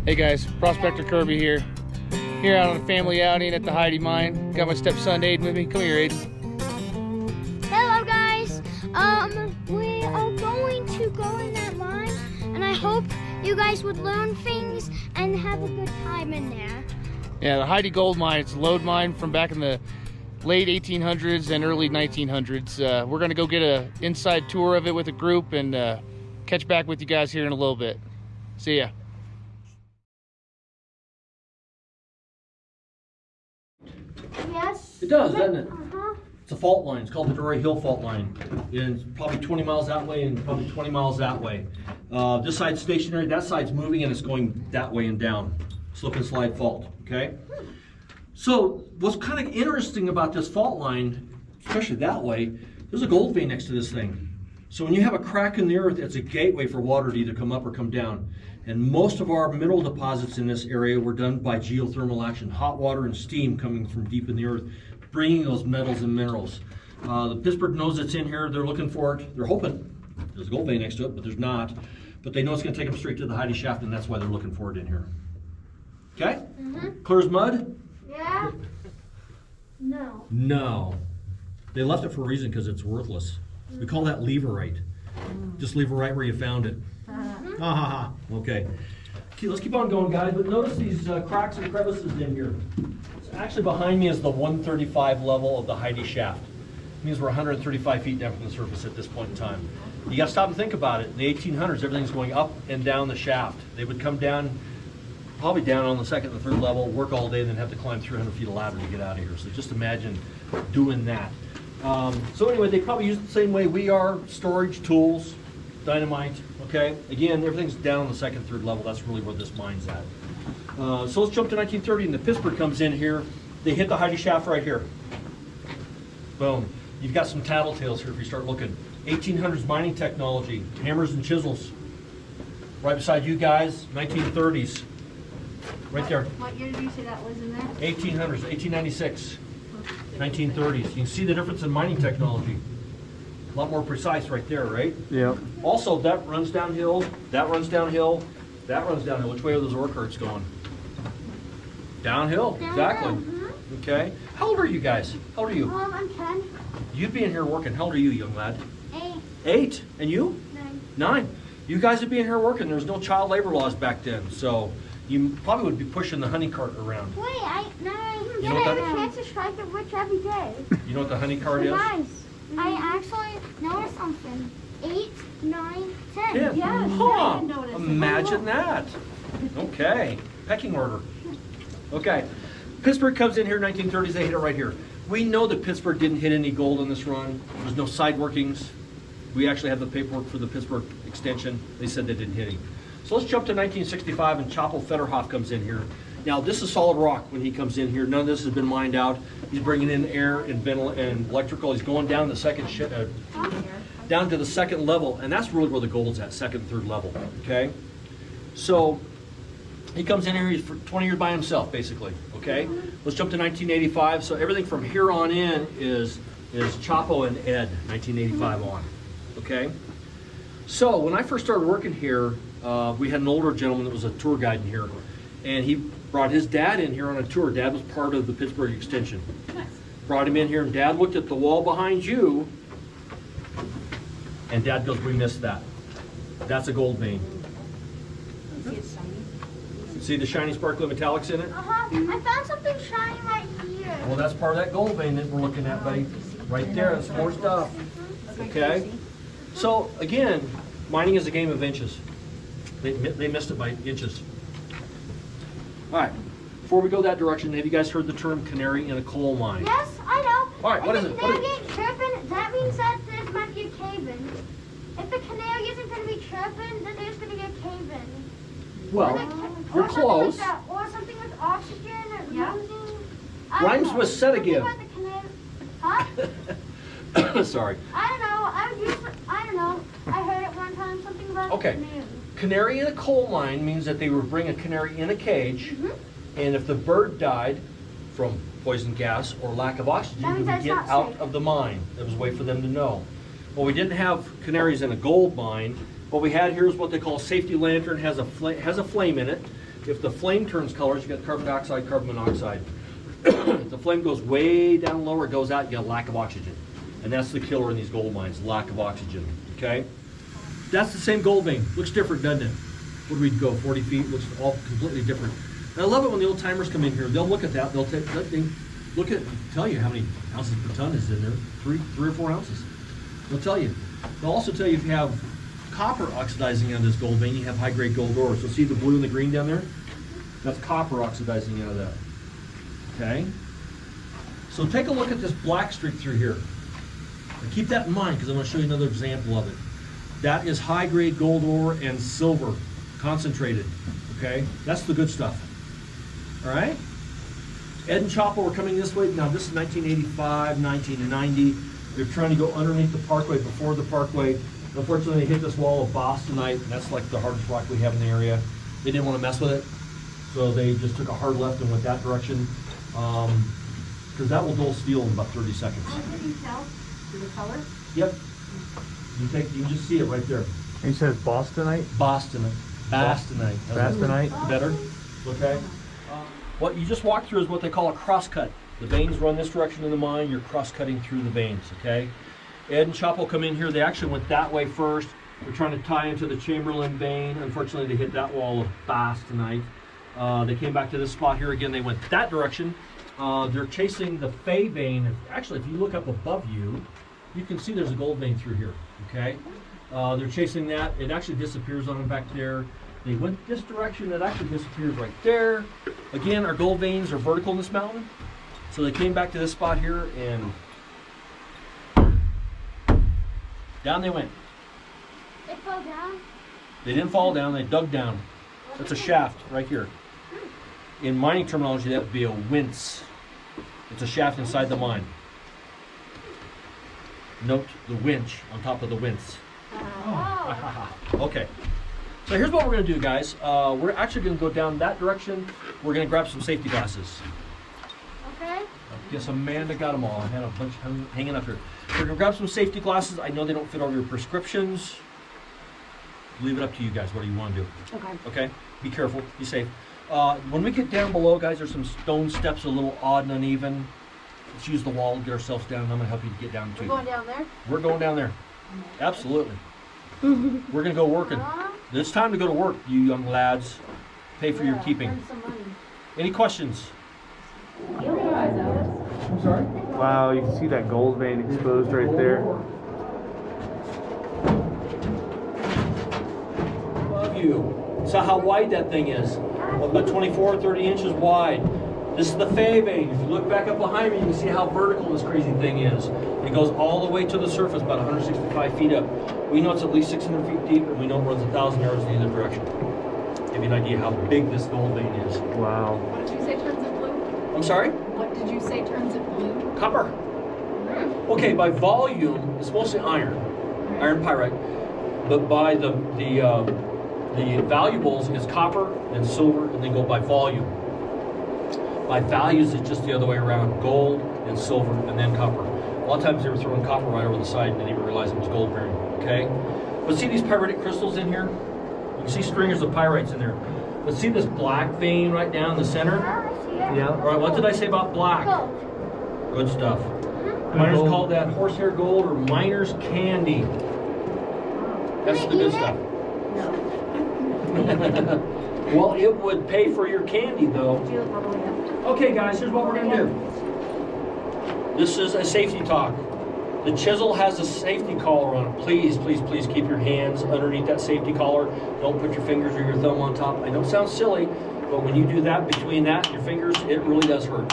Hey guys, Prospector Kirby here. Here out on a family outing at the Hidee mine. Got my stepson Aiden with me. Come here, Aiden. Hello guys. We are going to go in that mine, and I hope you guys would learn things and have a good time in there. Yeah, the Hidee gold mine. It's a lode mine from back in the late 1800s and early 1900s. We're gonna go get a inside tour of it with a group and catch back with you guys here in a little bit. See ya. Yes. It does, doesn't it? Uh-huh. It's a fault line. It's called the Dory Hill Fault Line. And it's probably 20 miles that way and probably 20 miles that way. This side's stationary, that side's moving, and it's going that way and down. Slip and slide fault, okay? So what's kind of interesting about this fault line, especially that way, there's a gold vein next to this thing. So when you have a crack in the earth, it's a gateway for water to either come up or come down. And most of our mineral deposits in this area were done by geothermal action, hot water and steam coming from deep in the earth, bringing those metals and minerals. The Pittsburgh knows it's in here. They're looking for it. They're hoping. There's a gold vein next to it, but there's not. But they know it's going to take them straight to the Hidee shaft, and that's why they're looking for it in here. Okay? Mm-hmm. Clear as mud? Yeah. No. No. They left it for a reason, because it's worthless. We call that leverite. Just leave it right where you found it. Ha ha ha. Okay. Let's keep on going, guys. But notice these cracks and crevices in here. So actually behind me is the 135 level of the Hidee shaft. It means we're 135 feet down from the surface at this point in time. You got to stop and think about it. In the 1800s, everything's going up and down the shaft. They would come down, probably down on the second and third level, work all day, and then have to climb 300 feet of ladder to get out of here. So just imagine doing that. So anyway, they probably use it the same way we are: storage, tools, dynamite. Okay, again, everything's down on the second, third level. That's really where this mine's at. So let's jump to 1930, and the Pittsburgh comes in here. They hit the Hidee shaft right here. Boom. You've got some tattletales here if you start looking. 1800s mining technology, hammers and chisels. Right beside you guys, 1930s. Right there. What year did you say that was in there? 1800s, 1896, 1930s. You can see the difference in mining technology. A lot more precise right there, right? Yeah. Also, that runs downhill, that runs downhill, that runs downhill. Which way are those ore carts going? Downhill, exactly. Mm-hmm. Okay. How old are you guys? How old are you? I'm 10. You'd be in here working. How old are you, young lad? 8. 8. And you? 9. 9. You guys would be in here working. There's no child labor laws back then, so you probably would be pushing the honey cart around. Wait, You know what I that- have a chance to strike it rich every day. You know what the honey cart is? Nice. I actually noticed something. 8, 9, 10. 10. Yes, Huh. I didn't notice. Imagine that. Okay. Pecking order. Okay. Pittsburgh comes in here, 1930s. They hit it right here. We know that Pittsburgh didn't hit any gold on this run. There's no side workings. We actually have the paperwork for the Pittsburgh extension. They said they didn't hit any. So let's jump to 1965, and Choppel Federhoff comes in here. Now, this is solid rock when he comes in here. None of this has been mined out. He's bringing in air and and electrical. He's going down the second down to the second level, and that's really where the gold's at, second and third level. Okay, so he comes in here. He's for 20 years by himself, basically. Okay, let's jump to 1985. So everything from here on in is Chapo and Ed, 1985 on. Okay, so when I first started working here, we had an older gentleman that was a tour guide in here, and he brought his dad in here on a tour. Dad was part of the Pittsburgh extension. Nice. Brought him in here, and Dad looked at the wall behind you, and Dad goes, "We missed that. That's a gold vein. See it's shiny. See the shiny sparkly metallics in it? Uh-huh. I found something shiny right here. Well, that's part of that gold vein that we're looking at, buddy. Right there, that's more stuff. Okay? So, again, mining is a game of inches. They missed it by inches. All right, before we go that direction, have you guys heard the term canary in a coal mine? Yes, I know. All right, what is it? If the canary ain't chirping, that means that there might be a cave in. If the canary isn't going to be chirping, then there's going to be a cave in. Well, Or you're something close. Like that. Or something with oxygen or Yeah. losing. I don't Rhymes know. with set again. Something about the canary. Huh? Sorry. I don't know. I don't know. I heard it one time. Something about Okay. the canary. Canary in a coal mine means that they would bring a canary in a cage, and if the bird died from poison gas or lack of oxygen, That he means would that's get not out safe. of the mine. That was a way for them to know. Well, we didn't have canaries in a gold mine. What we had here is what they call a safety lantern. Has a flame in it. if the flame turns colors, you got carbon dioxide, carbon monoxide. If the flame goes way down lower, it goes out, you got a lack of oxygen. And that's the killer in these gold mines, lack of oxygen, okay? That's the same gold vein. Looks different, doesn't it? What do we go, 40 feet? Looks all completely different. And I love it when the old timers come in here. They'll look at that. They'll take that thing, look at, tell you how many ounces per ton is in there. Three or 4 ounces. They'll tell you. They'll also tell you if you have copper oxidizing out of this gold vein, you have high-grade gold ore. So see the blue and the green down there? That's copper oxidizing out of that. Okay? So take a look at this black streak through here. And keep that in mind because I'm going to show you another example of it. That is high-grade gold ore and silver concentrated. Okay? That's the good stuff. All right? Ed and Chapel are coming this way. Now, this is 1985, 1990. They're trying to go underneath the parkway, before the parkway. Unfortunately, they hit this wall of bostonite, and that's like the hardest rock we have in the area. They didn't want to mess with it, so they just took a hard left and went that direction. Because that will dull steel in about 30 seconds. How can you tell? Do the color? Yep. You can just see it right there. You said it's Bostonite? Bostonite. Bastonite. Bastonite? Better? Okay. What you just walked through is what they call a cross-cut. The veins run this direction in the mine, you're cross-cutting through the veins, okay? Ed and Chapel come in here, they actually went that way first. They're trying to tie into the Chamberlain vein. Unfortunately, they hit that wall of Bostonite. They came back to this spot here again, they went that direction. They're chasing the Fay vein. Actually, if you look up above you, you can see there's a gold vein through here, okay? They're chasing that. It actually disappears on them back there. They went this direction. It actually disappears right there. Again, our gold veins are vertical in this mountain. So they came back to this spot here and down they went. They fell down. They didn't fall down. They dug down. That's a shaft right here. In mining terminology, that would be a winch. It's a shaft inside the mine. Note the winch on top of the winch. Oh. Okay. So here's what we're going to do, guys. We're actually going to go down that direction. We're going to grab some safety glasses. Okay. I guess Amanda got them all. I had a bunch hanging up here. We're going to grab some safety glasses. I know they don't fit all your prescriptions. Leave it up to you guys. What do you want to do? Okay. Okay? Be careful. Be safe. When we get down below, guys, there's some stone steps a little odd and uneven. Let's use the wall and get ourselves down. I'm going to help you to get down, too. We're going down there? We're going down there. Absolutely. We're going to go working. It's time to go to work, you young lads. Pay for your keeping. Earn some money. Any questions? I'm sorry? Wow, you can see that gold vein exposed right there. Above you. So how wide that thing is? About 24 or 30 inches wide. This is the Fay vein. If you look back up behind me, you can see how vertical this crazy thing is. It goes all the way to the surface, about 165 feet up. We know it's at least 600 feet deep, and we know it runs 1,000 yards in either direction. Give you an idea how big this gold vein is. Wow. What did you say turns it blue? I'm sorry? What did you say turns it blue? Copper. Okay, by volume, it's mostly iron pyrite. But by the valuables, it's copper and silver, and they go by volume. By values, it's just the other way around. Gold and silver, and then copper. A lot of times they were throwing copper right over the side and didn't even realize it was gold bearing, okay? But see these pyritic crystals in here? You can see stringers of pyrites in there. But see this black vein right down in the center? Yeah. All right, what did I say about black? Gold. Good stuff. Miners call that horsehair gold or miner's candy. That's the good stuff. Well, it would pay for your candy, though. Did you look all the way up? Okay, guys, here's what we're going to do. This is a safety talk. The chisel has a safety collar on it. Please, please, please keep your hands underneath that safety collar. Don't put your fingers or your thumb on top. I know it sounds silly, but when you do that, between that and your fingers, it really does hurt.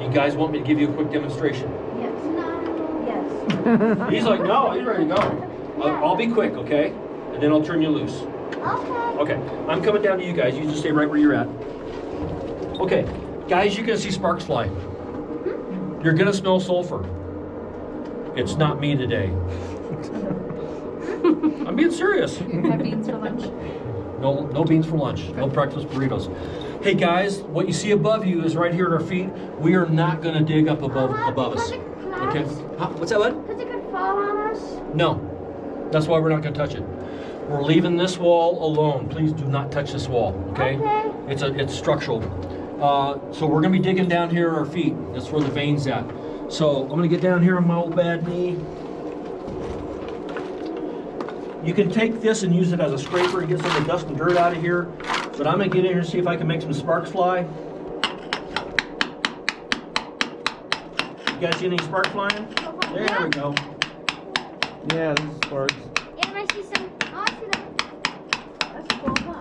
You guys want me to give you a quick demonstration? Yes. No. Yes. He's like, no, he's ready to go. I'll be quick, okay? And then I'll turn you loose. Okay. Okay, I'm coming down to you guys. You just stay right where you're at. Okay, guys, you're gonna see sparks fly. You're gonna smell sulfur. It's not me today. I'm being serious. Have beans for lunch? No beans for lunch. No breakfast burritos. Hey guys, what you see above you is right here at our feet. We are not gonna dig up above us. Okay. Huh? What's that, bud? Because it could fall on us. No. That's why we're not gonna touch it. We're leaving this wall alone. Please do not touch this wall, okay? Okay. It's structural. So we're gonna be digging down here at our feet. That's where the vein's at. So I'm gonna get down here on my old bad knee. You can take this and use it as a scraper and get some of the dust and dirt out of here. But I'm gonna get in here and see if I can make some sparks fly. You guys see any sparks flying? There we go. Yeah, this is sparks. Yeah, I see some. Oh, I see them. That's cool, huh?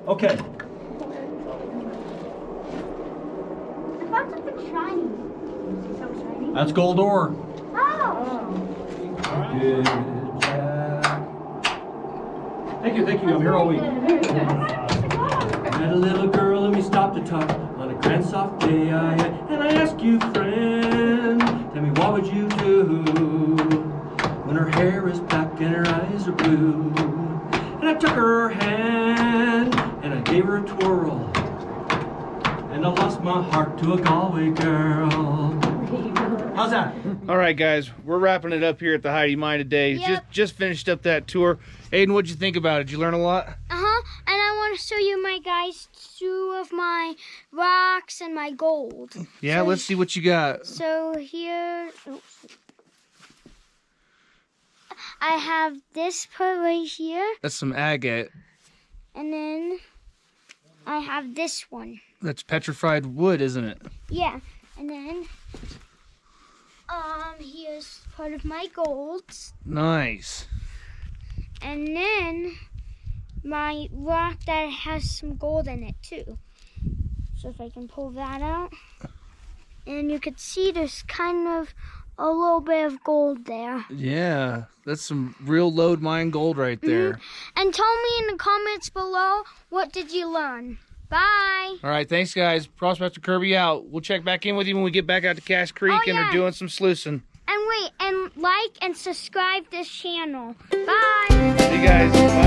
Okay. I found something shiny. See something shiny? That's gold ore. Oh! Good job. Thank you, I'm here all week. Met a little girl and we stopped to talk on a grand soft day. And I asked you, friend, tell me what would you do when her hair is black and her eyes are blue? And I took her hand and I gave her a twirl, and I lost my heart to a Galway girl. How's that? All right, guys, we're wrapping it up here at the Hidee Mine today. Yep. Just finished up that tour. Aiden, what'd you think about it? Did you learn a lot? Uh-huh. And I want to show you my guys 2 of my rocks and my gold. Yeah, So- let's see what you got. So here, oops. I have this part right here, That's some agate. and then I have this one. That's petrified wood, isn't it? Yeah, and then here's part of my golds, Nice. and then my rock that has some gold in it too. So if I can pull that out, and you can see there's kind of a little bit of gold there. Yeah, that's some real lode mine gold right there. And tell me in the comments below, what did you learn? Bye. All right, thanks, guys. Prospector Kirby out. We'll check back in with you when we get back out to Cache Creek and yeah. are doing some sluicing. And wait, and like and subscribe this channel. Bye. See you guys. Bye.